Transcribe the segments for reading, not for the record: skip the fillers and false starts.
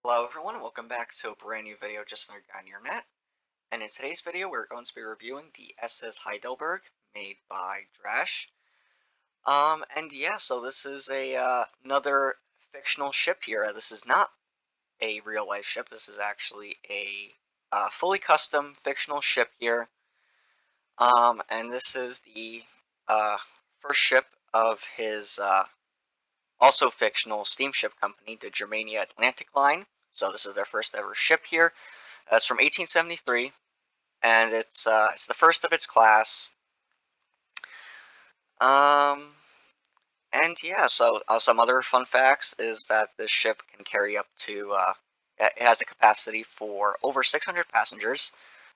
Hello everyone, welcome back to a brand new video just another guy on your net. And in today's video we're going to be reviewing the SS Heidelburg made by Drash. And yeah, so this is another fictional ship here. This is not a real life ship. This is actually a fully custom fictional ship here. And this is the uh, first ship of his also fictional steamship company, the Germania Atlantic Line. So this is their first ever ship here. It's from 1873, and it's the first of its class. Um, and yeah, so some other fun facts is that this ship can carry up to it has a capacity for over 600 passengers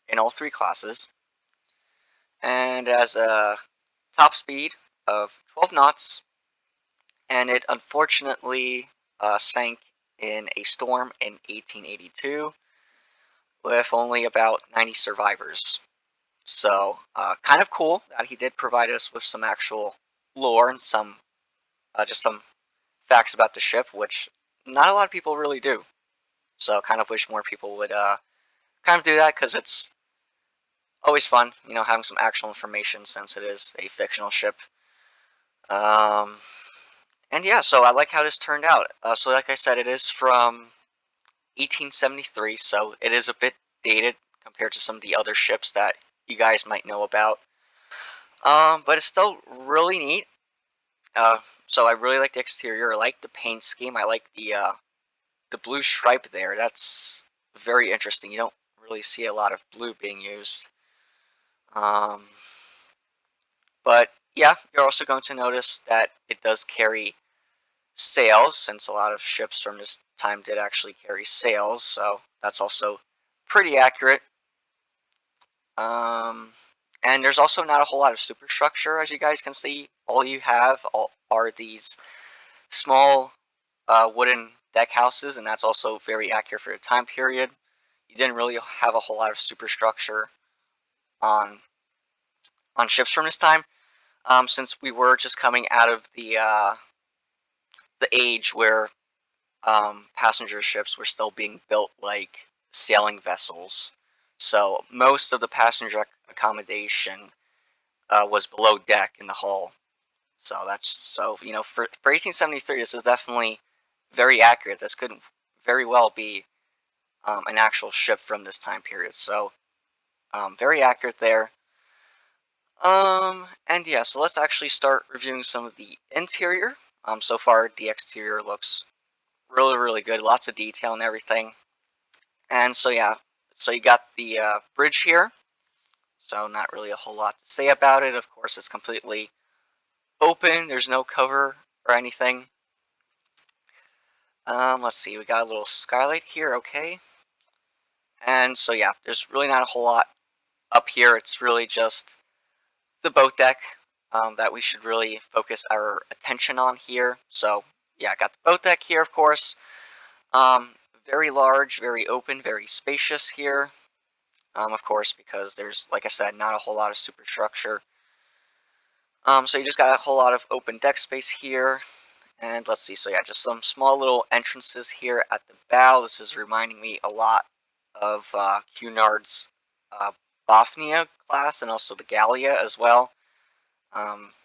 in all three classes, and has a top speed of 12 knots. And it unfortunately sank in a storm in 1882 with only about 90 survivors. So, kind of cool that he did provide us with some actual lore and some just some facts about the ship, which not a lot of people really do. So, kind of wish more people would kind of do that because it's always fun, having some actual information since it is a fictional ship. Um, and yeah, so I like how this turned out. So, like I said, it is from 1873, so it is a bit dated compared to some of the other ships that you guys might know about. But it's still really neat. So I really like the exterior. I like the paint scheme. I like the blue stripe there. That's very interesting. You don't really see a lot of blue being used. Um, but yeah, you're also going to notice that it does carry sails, since a lot of ships from this time did actually carry sails. So that's also pretty accurate. Um, and there's also not a whole lot of superstructure, as you guys can see. All you have are these small wooden deck houses, and that's also very accurate for the time period. You didn't really have a whole lot of superstructure on ships from this time, since we were just coming out of the age where passenger ships were still being built like sailing vessels. So most of the passenger accommodation was below deck in the hull. So for 1873, this is definitely very accurate. This could very well be an actual ship from this time period. So very accurate there. And yeah, so let's actually start reviewing some of the interior. So far the exterior looks really, really good. Lots of detail and everything. And so yeah, so you got the bridge here. So not really a whole lot to say about it. Of course, it's completely open. There's no cover or anything. Let's see. We got a little skylight here. Okay. And so yeah, there's really not a whole lot up here. It's really just the boat deck that we should really focus our attention on here. So yeah, I got the boat deck here, of course. Very large, very open, very spacious here. Of course, because there's, like I said, not a whole lot of superstructure. So you just got a whole lot of open deck space here. And let's see, so yeah, just some small little entrances here at the bow. This is reminding me a lot of Cunard's uh, Bothnia class and also the Gallia as well.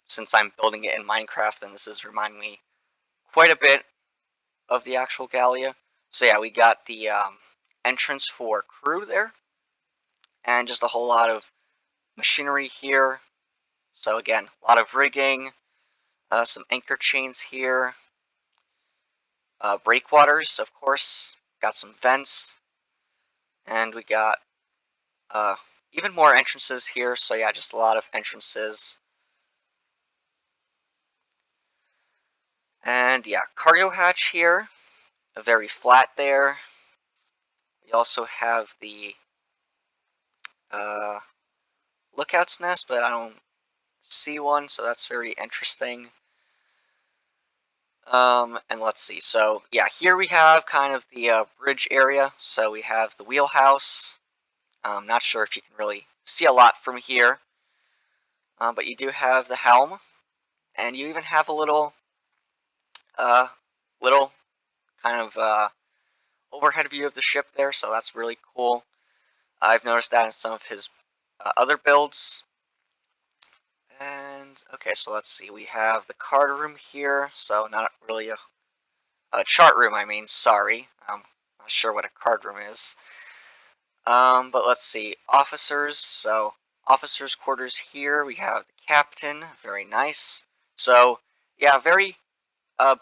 Since I'm building it in Minecraft, and this is reminding me quite a bit of the actual Gallia. So yeah, we got the entrance for crew there, and just a whole lot of machinery here. So again, a lot of rigging, some anchor chains here, breakwaters, of course, got some vents, and we got even more entrances here. So yeah, just a lot of entrances. And yeah, cargo hatch here, very flat there. We also have the lookout's nest, but I don't see one, so that's very interesting. And let's see. So yeah, here we have kind of the bridge area. So we have the wheelhouse. I'm not sure if you can really see a lot from here, but you do have the helm, and you even have a little, little kind of overhead view of the ship there, so that's really cool. I've noticed that in some of his other builds. And okay, so let's see. We have the card room here, so not really a chart room. I mean, sorry, I'm not sure what a card room is. But let's see. Officers. So officers' quarters here. We have the captain. Very nice. So yeah, very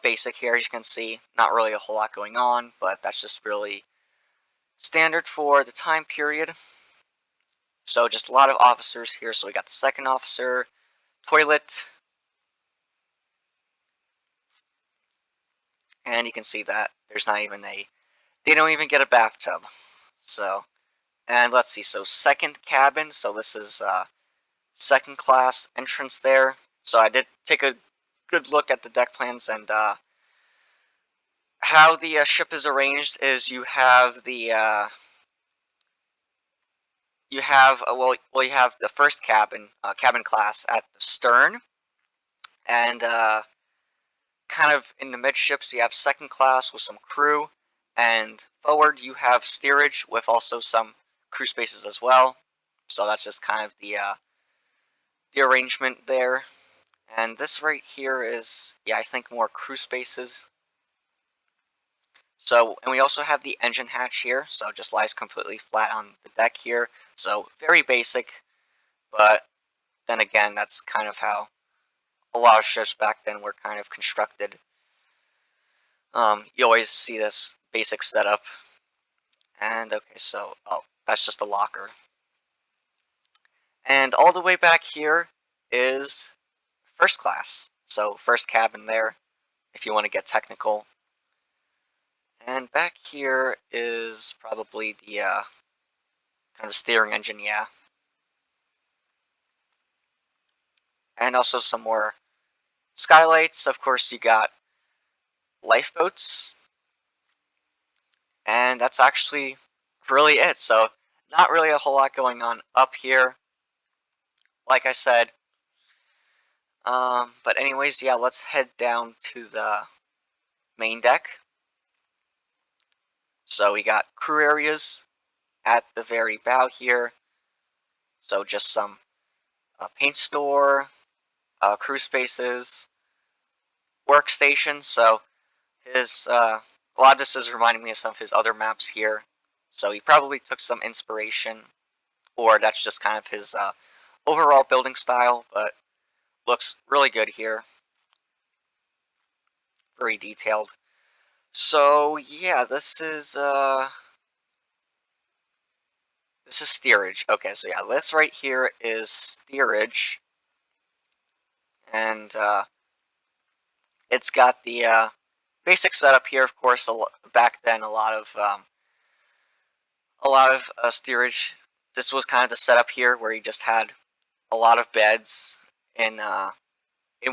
basic here. As you can see, not really a whole lot going on, but that's just really standard for the time period. So just a lot of officers here. So we got the second officer, toilet, and you can see that there's not even they don't even get a bathtub. So, and let's see, so second cabin, so this is second class entrance there. So I did take a good look at the deck plans, and how the ship is arranged is you have the you have you have the first cabin cabin class at the stern, and kind of in the midships you have second class with some crew, and forward you have steerage with also some crew spaces as well. So that's just kind of the arrangement there. And this right here is, yeah, I think more crew spaces. So, and we also have the engine hatch here, so it just lies completely flat on the deck here. So very basic, but then again, that's kind of how a lot of ships back then were kind of constructed. You always see this basic setup. And okay, so, oh, that's just a locker. And all the way back here is first class. So first cabin there, if you want to get technical. And back here is probably the kind of steering engine, yeah. And also some more skylights. Of course, you got lifeboats. And that's actually really it. So not really a whole lot going on up here, like I said. But anyways, yeah, let's head down to the main deck. So we got crew areas at the very bow here. So just some paint store, crew spaces, workstation. So his a lot of this is reminding me of some of his other maps here. So he probably took some inspiration, or that's just kind of his overall building style, but looks really good here. Very detailed. So yeah, this is steerage. Okay, so yeah, this right here is steerage, and it's got the basic setup here. Of course, back then a lot of steerage. This was kind of the setup here where you just had a lot of beds in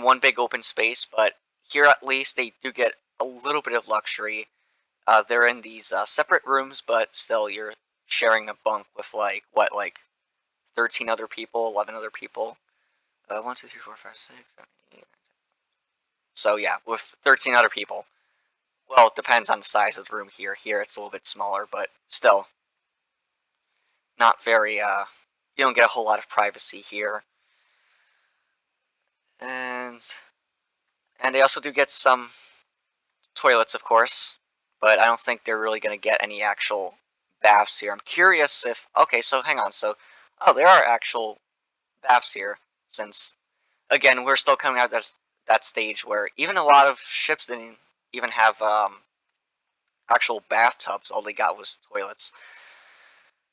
one big open space. But here at least they do get a little bit of luxury. They're in these separate rooms, but still you're sharing a bunk with like 13 other people, 11 other people. 1, 2, 3, 4, 5, 6, 7, 8, 9, 10. So yeah, with 13 other people. Well, it depends on the size of the room here. Here it's a little bit smaller, but still not very, you don't get a whole lot of privacy here. And they also do get some toilets, of course, but I don't think they're really going to get any actual baths here. I'm curious if, okay, so hang on, so, oh, there are actual baths here, since, again, we're still coming out of that stage where even a lot of ships didn't even have actual bathtubs. All they got was toilets.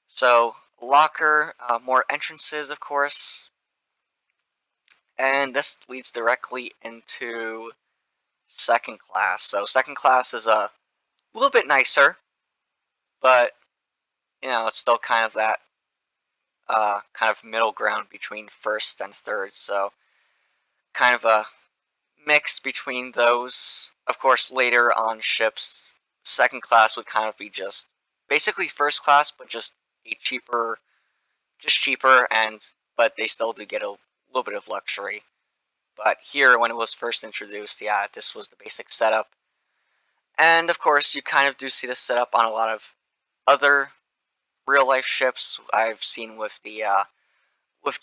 So locker, more entrances, of course, and this leads directly into second class. So second class is a little bit nicer, but you know it's still kind of that kind of middle ground between first and third. So kind of a mix between those. Of course, later on ships, second class would kind of be just basically first class, but just cheaper, and but they still do get a little bit of luxury. But here, when it was first introduced, yeah, this was the basic setup. And of course, you kind of do see this set up on a lot of other real life ships I've seen with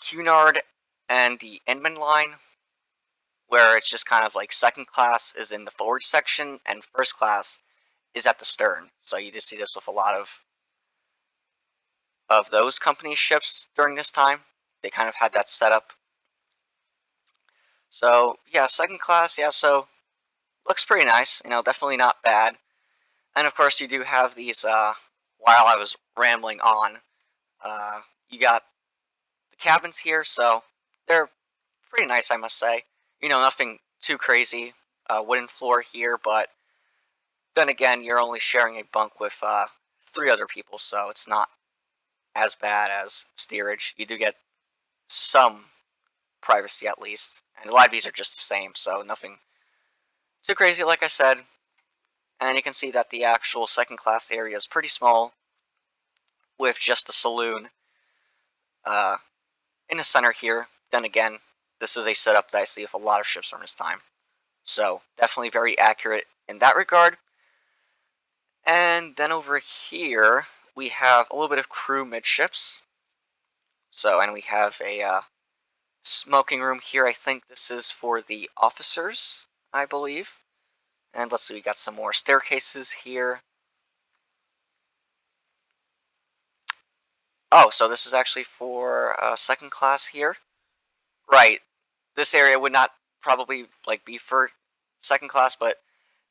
Cunard and the Inman line, where it's just kind of like second class is in the forward section and first class is at the stern. So you just see this with a lot of those company ships during this time. They kind of had that setup. So yeah, second class, yeah, so looks pretty nice, definitely not bad. And of course you do have these while I was rambling on, you got the cabins here, so they're pretty nice, I must say. Nothing too crazy. Wooden floor here, but then again, you're only sharing a bunk with 3 other people, so it's not as bad as steerage. You do get some privacy at least, and a lot of these are just the same, so nothing too crazy, like I said. And you can see that the actual second class area is pretty small, with just a saloon uh, in the center here. Then again, this is a setup that I see with a lot of ships from this time. So definitely very accurate in that regard. And then over here, we have a little bit of crew midships. So, and we have a smoking room here. I think this is for the officers, I believe. And let's see, we got some more staircases here. Oh, so this is actually for second class here. Right. This area would not probably like be for second class, but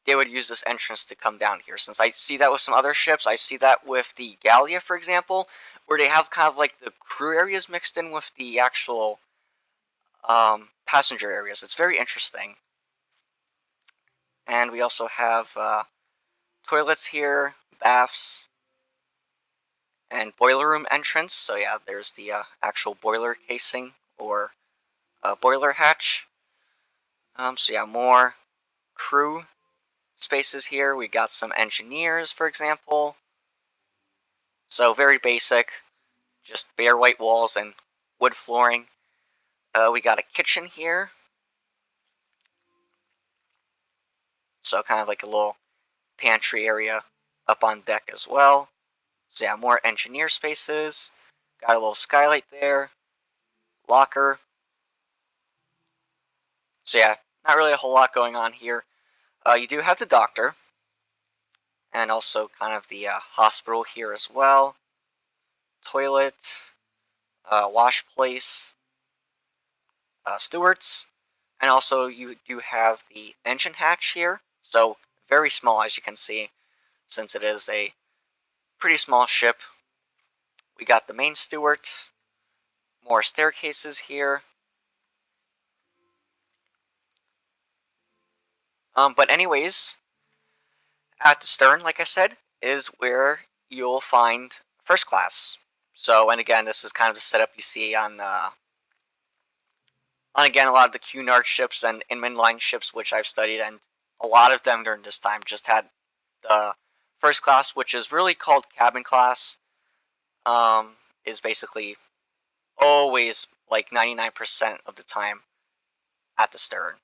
they would use this entrance to come down here. Since I see that with some other ships, I see that with the Gallia, for example, where they have kind of like the crew areas mixed in with the actual passenger areas. It's very interesting. And we also have toilets here, baths, and boiler room entrance. So yeah, there's the actual boiler casing or boiler hatch. So yeah, more crew spaces here. We got some engineers, for example. So very basic, just bare white walls and wood flooring. We got a kitchen here. So kind of like a little pantry area up on deck as well. So yeah, more engineer spaces. Got a little skylight there. Locker. So yeah, not really a whole lot going on here. You do have the doctor. And also kind of the hospital here as well. Toilet. Wash place. Stewards. And also you do have the engine hatch here. So very small, as you can see, since it is a pretty small ship. We got the main steward. More staircases here. But anyways, at the stern, like I said, is where you'll find first class. So, and again, this is kind of the setup you see on again a lot of the Cunard ships and Inman line ships, which I've studied, and a lot of them during this time just had the first class, which is really called cabin class. Is basically always like 99% of the time at the stern.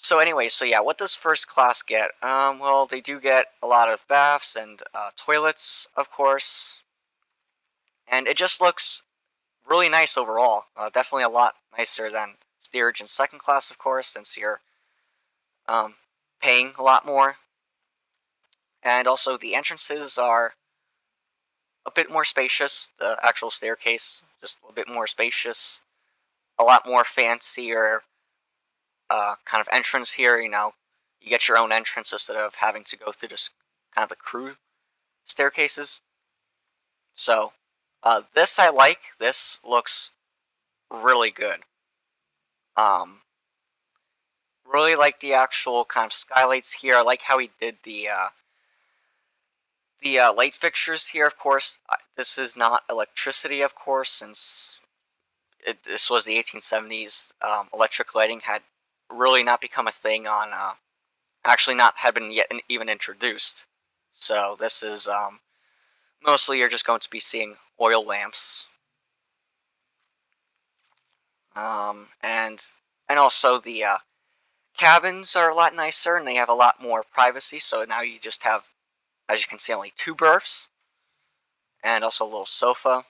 So anyway, so yeah, what does first class get? Well, they do get a lot of baths and toilets, of course, and it just looks really nice overall. Definitely a lot nicer than steerage and second class, of course, since you're um, paying a lot more. And also the entrances are a bit more spacious. The actual staircase just a bit more spacious, a lot more fancier kind of entrance here. You get your own entrance instead of having to go through this kind of the crew staircases. So this I like. This looks really good. Um, really like the actual kind of skylights here. I like how he did the light fixtures here. Of course, this is not electricity, of course, since this was the 1870s. Electric lighting had really not become a thing on. Actually, not had been yet even introduced. So this is mostly you're just going to be seeing oil lamps. And also the cabins are a lot nicer and they have a lot more privacy. So now you just have, as you can see, only 2 berths and also a little sofa.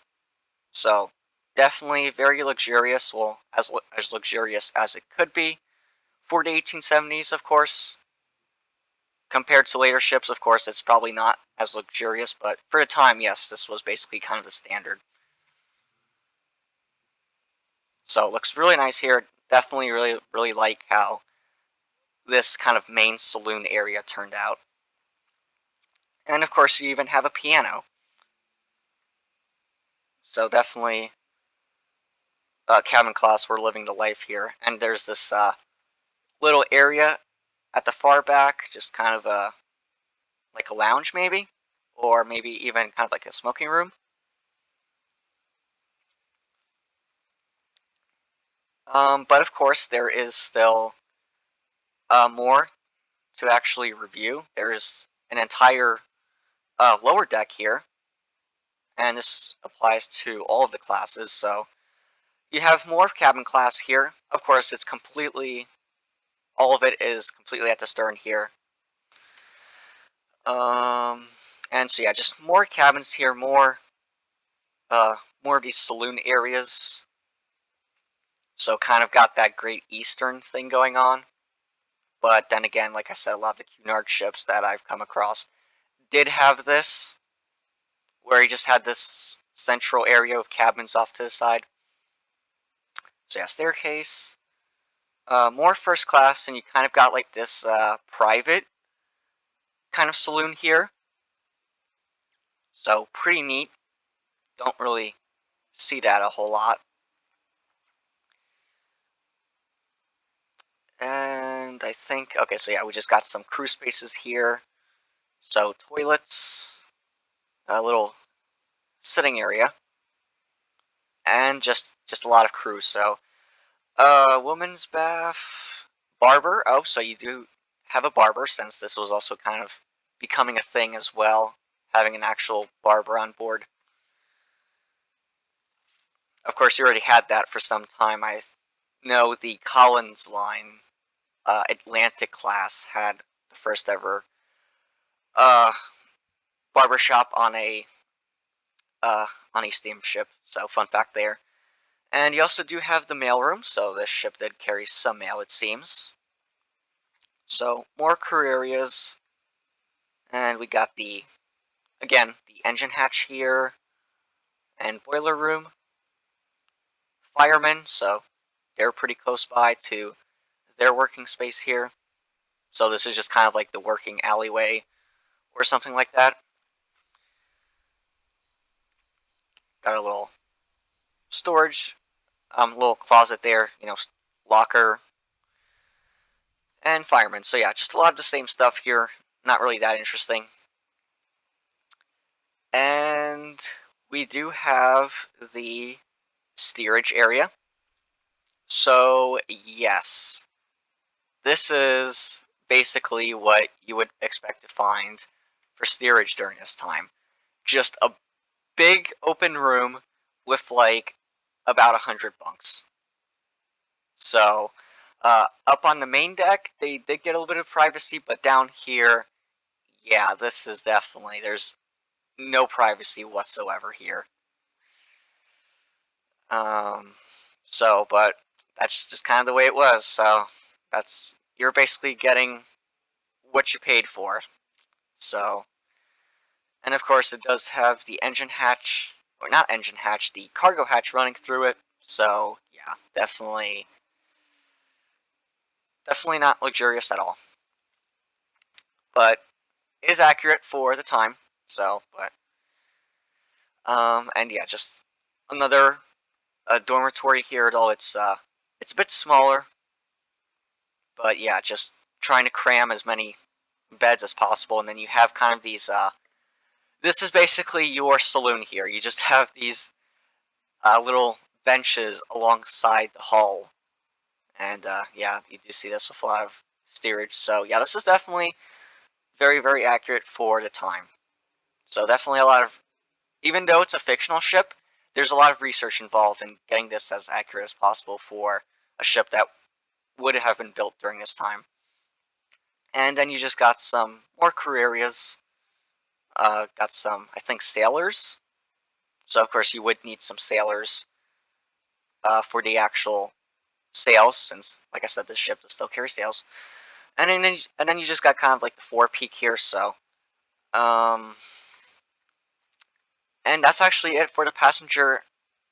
So definitely very luxurious. Well, as luxurious as it could be for the 1870s, of course. Compared to later ships, of course, it's probably not as luxurious, but for the time, yes, this was basically kind of the standard. So it looks really nice here. Definitely really like how this kind of main saloon area turned out. And of course, you even have a piano. So definitely, cabin class, we're living the life here. And there's this little area at the far back, just kind of like a lounge maybe, or maybe even kind of like a smoking room. But of course, there is still more to actually review. There's an entire lower deck here, and this applies to all of the classes. So you have more of cabin class here. Of course, it's completely, all of it is completely at the stern here. And so yeah, just more cabins here, more of these saloon areas. So kind of got that Great Eastern thing going on. But then again, like I said, a lot of the Cunard ships that I've come across did have this, where he just had this central area of cabins off to the side. So yeah, staircase. More first class, and you kind of got like this private kind of saloon here. So pretty neat. Don't really see that a whole lot. And I think, okay, so yeah, we just got some crew spaces here. So toilets, a little sitting area, and just a lot of crew. So woman's bath, barber. Oh, so you do have a barber, since this was also kind of becoming a thing as well, having an actual barber on board. Of course, you already had that for some time. I know the Collins line, Atlantic class, had the first ever uh, barbershop uh, on a steamship. So fun fact there. And you also do have the mailroom, so this ship did carry some mail, it seems. So more crew areas, and we got again, the engine hatch here, and boiler room. Firemen, so they're pretty close by to their working space here. So this is just kind of like the working alleyway or something like that. Got a little storage, little closet there, locker, and firemen. So yeah, just a lot of the same stuff here. Not really that interesting. And we do have the steerage area. So yes, this is basically what you would expect to find for steerage during this time. Just a big open room with like about 100 bunks. So up on the main deck, they did get a little bit of privacy, but down here, yeah, this is definitely, there's no privacy whatsoever here. But that's just kind of the way it was. So you're basically getting what you paid for. So, and of course it does have the engine hatch, or not engine hatch, the cargo hatch running through it. So yeah, definitely not luxurious at all. But is accurate for the time. So, and yeah, just another dormitory here at all. It's a bit smaller, but yeah, just trying to cram as many beds as possible, and then you have kind of these. This is basically your saloon here. You just have these little benches alongside the hull, and yeah, you do see this with a lot of steerage. So yeah, this is definitely very accurate for the time. So definitely a lot of, even though it's a fictional ship, there's a lot of research involved in getting this as accurate as possible for a ship that would have been built during this time. And then you just got some more crew areas. Got some, I think, sailors. So of course you would need some sailors for the actual sails, since, like I said, this ship does still carry sails. And then you just got kind of like the forepeak here. So, and that's actually it for the passenger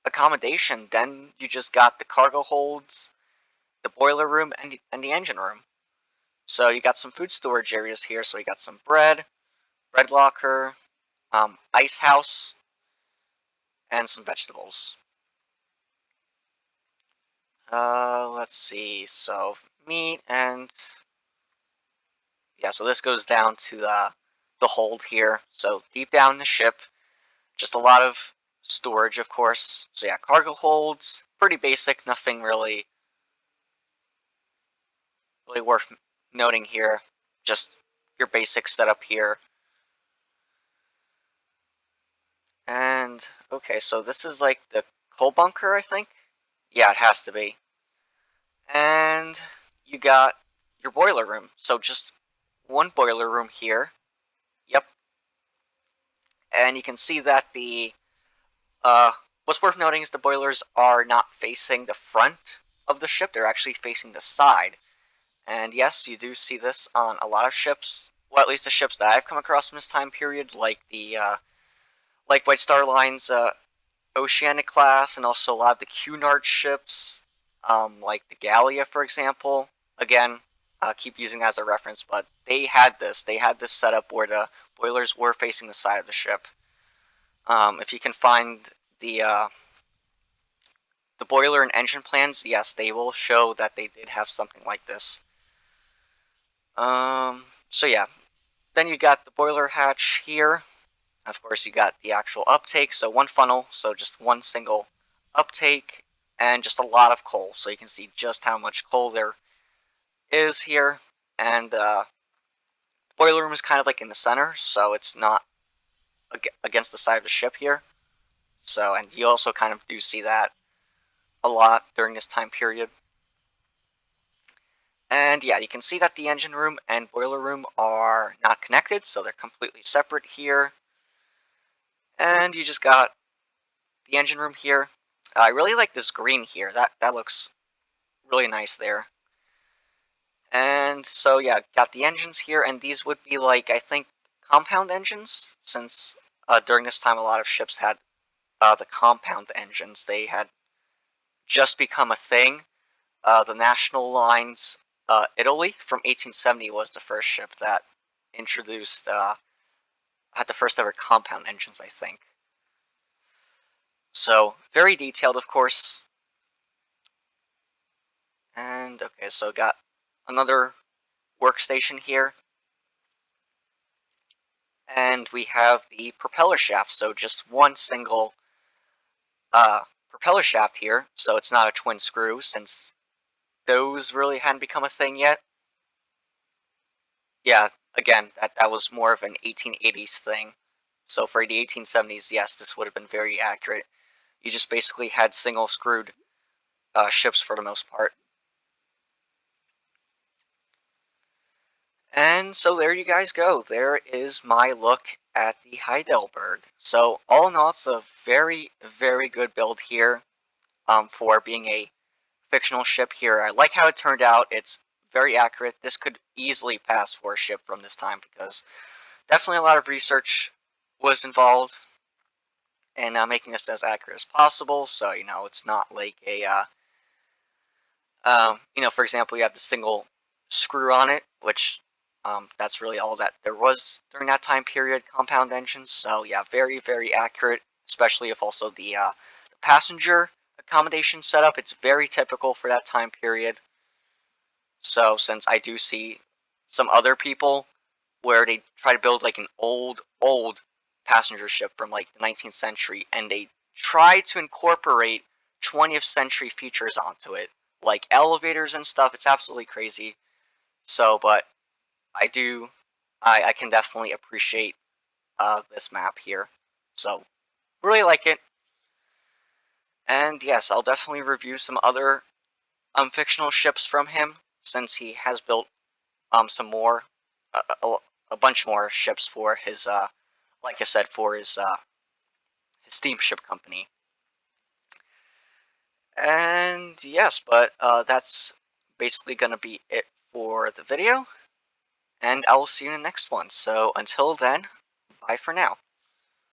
accommodation. Then you just got the cargo holds, the boiler room, and the engine room. So you got some food storage areas here. So you got some bread locker, ice house, and some vegetables. Let's see. So meat and yeah. So this goes down to the hold here. So deep down in the ship, just a lot of storage, of course. So yeah, cargo holds, pretty basic. Nothing really worth noting here. Just your basic setup here. And okay, so this is like the coal bunker, I think. Yeah, it has to be. And you got your boiler room. So just one boiler room here. Yep. And you can see that the what's worth noting is the boilers are not facing the front of the ship. They're actually facing the side. And yes, you do see this on a lot of ships. Well, at least the ships that I've come across from this time period, like the like White Star Line's Oceanic class, and also a lot of the Cunard ships, like the Gallia, for example. Again, keep using that as a reference, but they had this. They had this setup where the boilers were facing the side of the ship. If you can find the boiler and engine plans, yes, they will show that they did have something like this. So yeah, then you got the boiler hatch here. Of course, you got the actual uptake, so one funnel, so just one single uptake, and just a lot of coal, so you can see just how much coal there is here. And boiler room is kind of like in the center, so it's not against the side of the ship here. So, and you also kind of do see that a lot during this time period. And yeah, you can see that the engine room and boiler room are not connected, so they're completely separate here. And you just got the engine room here. I really like this green here. That looks really nice there. And so yeah, got the engines here, and these would be like, I think, compound engines, since during this time a lot of ships had the compound engines. They had just become a thing. The National Lines Italy from 1870 was the first ship that introduced had the first ever compound engines, I think. So very detailed, of course. And okay, so got another workstation here. And we have the propeller shaft, so just one single propeller shaft here, so it's not a twin screw, since those really hadn't become a thing yet. Yeah, again, that was more of an 1880s thing. So for the 1870s, yes, this would have been very accurate. You just basically had single screwed ships for the most part. And so there you guys go. There is my look at the Heidelburg. So all in all, it's a very, very good build here for being a fictional ship here. I like how it turned out. It's very accurate. This could easily pass for a ship from this time, because definitely a lot of research was involved in making this as accurate as possible. So, it's not like a, for example, you have the single screw on it, which that's really all that there was during that time period, compound engines. So yeah, very, very accurate, especially if also the passenger accommodation setup, it's very typical for that time period. So since I do see some other people where they try to build like an old passenger ship from like the 19th century, and they try to incorporate 20th century features onto it, like elevators and stuff. It's absolutely crazy. So, but I can definitely appreciate this map here. So, really like it. And yes, I'll definitely review some other fictional ships from him, since he has built some more, a, a, a bunch more ships for his like I said, for his steamship company. And yes, but that's basically gonna be it for the video, and I will see you in the next one. So until then, bye for now.